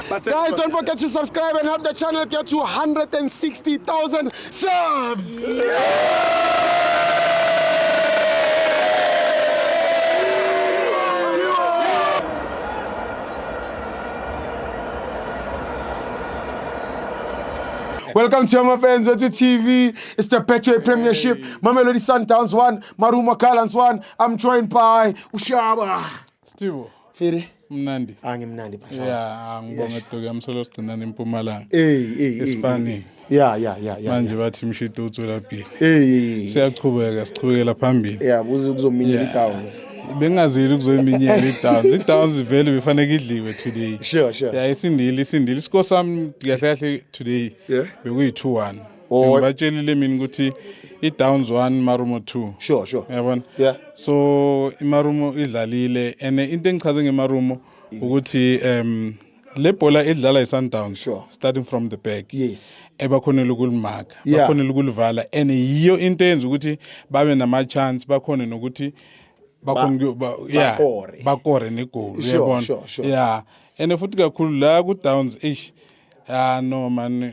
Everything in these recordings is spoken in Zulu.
Guys, don't forget to subscribe and help the channel get to 160,000 subs. Welcome to my fans on TV. It's the Betway Premiership. Mamelodi Sundowns 1, Maruma Gallants 1. I'm joined by Ushaba. Stivo. Firi. Mnandi. Ngimnandi pasha. Yeah, ngibonga Doga msolo sigcina eMpumalanga. Espani. Yeah. Manje bathi mshito uthola phi. Sichubekela phambili. Yeah, kuzominyela iTowns. Bengazeli kuzominyela iTowns. iTowns vele befanele idliwe today. Sure. Yeah, isindile. Isikho sami kahle today. Yeah. Bekuyi 2-1. Ngibatshelile mina ukuthi iDowns 1 Marumo 2. Sure. Yabona? Yeah. So iMarumo idlalile and into engichaze ngeMarumo ukuthi le bhola idlala iSundowns Sure. starting from the back. Yes. Ebakhonela ukulimarka, Yeah. bakhonela ukulivala and yiyo into enza ukuthi babe nama chance bakhona nokuthi bakore negoli uyabona. Sure. Yeah. And futhi kakhulu la ku Downs no man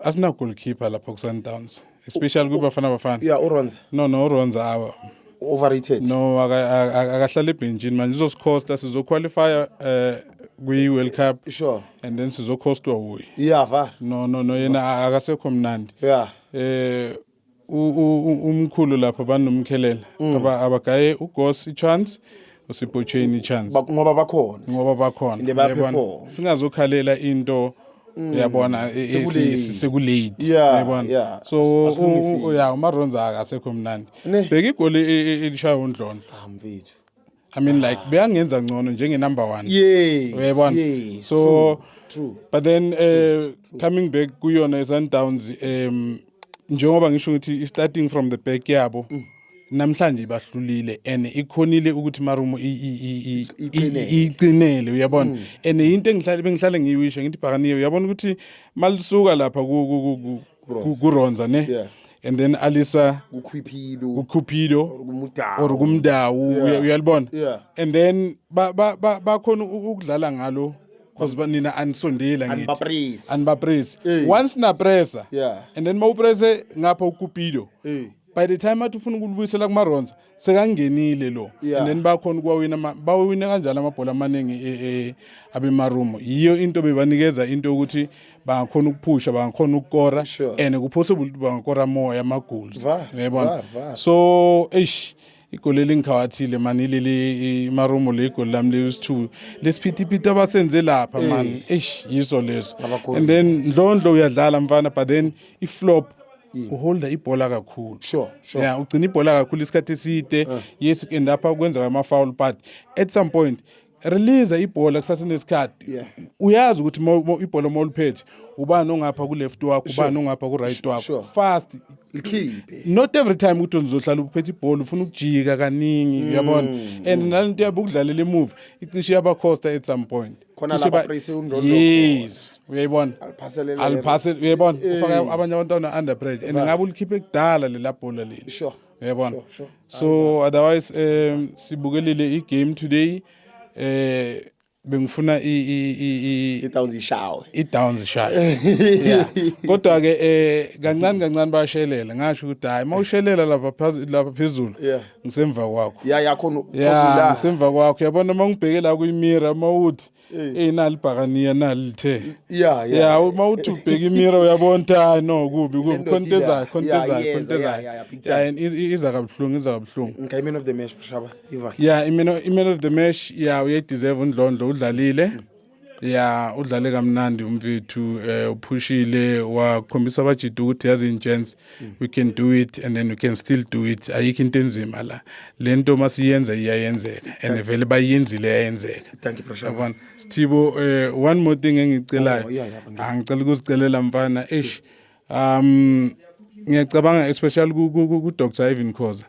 asina goalkeeper lapha ku Sundowns. Especially kubafana. Yeah, Uronza. No, Uronza Overrated. No, akahlala ebhenjini manje izosicosta sizoqualify kwi-World Cup. Sure. And then sizocostwa wuye. Yeah, va. No, yena akasekho mnandi. Yeah. Umkhulu lapha banomkhelela. Abagaye uGos ichance, uSiphocheni ichance. Ngoba bakhona. Yabona. Singazokhalela into uyabona sekulate yabona. So uMaronza akasekho mnandi. Beka igoli elishaya uNdlondo. Mfethu. I mean like beyangenza ngcono njenge number 1. Yes. So true. But then coming back kuyona iSundowns njengoba ngisho ukuthi starting from the back yabo namhlanje bahlulile and ikhonile ukuthi Marumo iqinele uyabona and into bengihlale ngiyiwisha ngithi bhakaniyo uyabona ukuthi malisuka lapha kuRonza ne and then alisa kuKhupido or kumdawu uyalibona and then bakhona ukudlala ngalo because nina anisondela ngithi anbapress once na pressure and then mawupresse ngapha uKhupido by the time athi ufuna ukulibuyisela kuMaronza sekangenile lo and then bakhona bawina kanjalo amabhola amaningi abeMarumo yiyo into bebanikeza into ukuthi bangakhona ukuphusha bangakhona ukukora and kupossible bangakora more ama goals uyabona so igoli lingikhawathile man ileli Marumo le igoli lami le2 lesiphithiphithi abasenze lapha man yiso leso and then Ndlondo uyadlala mfana but then iflop uholda ibhola kakhulu sure yeah ugcina ibhola kakhulu isikhathi eside yes end up ukwenza ama foul but at some point release ibhola kusasenesikhathi uyazi ukuthi ibhola moliphethe ubani ongapha ku left wakho ubani ongapha ku right wakho fast not every time ukuthi uzohlala uphethe ibhola ufuna ukujika kaningi uyabona and nalinto yabukudlalela imove icishe yabakhosta at some point khona laba press uNdlondo yes uyayibona alphasel uyayibona ufaka abanye abantwana under pressure and ngabe ulikhiphe kudala lela bhola leli sure uyayibona so otherwise sibukelile igame today bengifuna iDowns ishawe yeah kodwa ke kancane bayashelela ngasho ukuthi hayi mawushelela lapha phezulu ngisemva kwakho yakhona ngisemva kwakho yabona mangibhekela kuyimirror mawuthi nali bhakaniya nali lithe mawuthi ubheka imirror uyabona no kubi kontezayo iza kabuhlungu man of the match Shaba man of the match uyadeserve uNdlondo udlalile udlale kamnandi umfethu uphushile wakhombisa abajidi ukuthi yazi inchance we can do it and then we can still do it ayikho into enzima la lento masiyenza iyayenzeka and vele bayenzile yayenzeka thank you Shaba Sthibo one more thing engicelayo ngicela ukuzicelela mfana ngiyacabanga especially ku Dr Ivan Khoza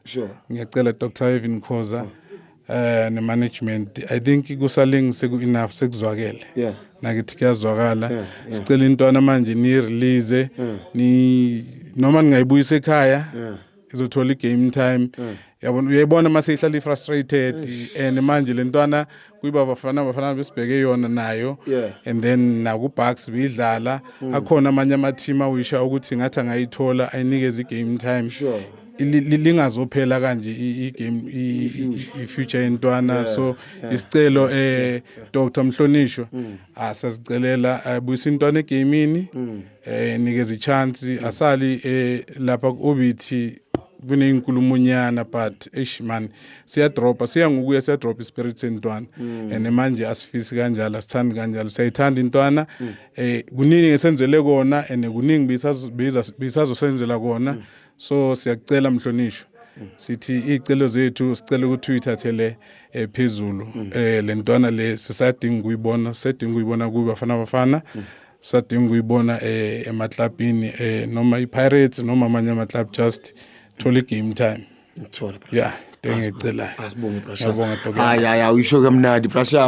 ngiyacela Dr Ivan Khoza ne management I think kusalingi enough sekuzwakele nakithi kuyazwakala sicela intwana manje ni release ni noma ningayibuyisa ekhaya izothola i-game time yabona uyayibona mase ihlala frustrated and manje lentwana kuyiba bafana besibheke yona nayo and then naku-Bucks bidlala akhona amanye ama-team awisha ukuthi ngathi angayithola ayinikeze i-game time lingazophela kanje i-game i-future yentwana so isicelo Dr Mhlonishwa asasicelela abuyisa intwana egamini nikeze i-chance asali lapha ku-Obithi kuneyinkulumo but man siyadropa siyadropa ispirit sentwana and manje asifisi kanjalo asithandi kanjalo sayithanda intwana kuningi ngesenzele kona and kuningi bisazosenzela kona so siyacela Mhlonishwa sithi icelo zethu sicela ukuthi uyithathele phezulu lentwana le sisadinga ukuyibona kuba bafana sadinga ukuyibona emaklabini noma iPirates noma amanye amaclub just thola game time yeah ngicela asibonge pressure usho kamnandi pressure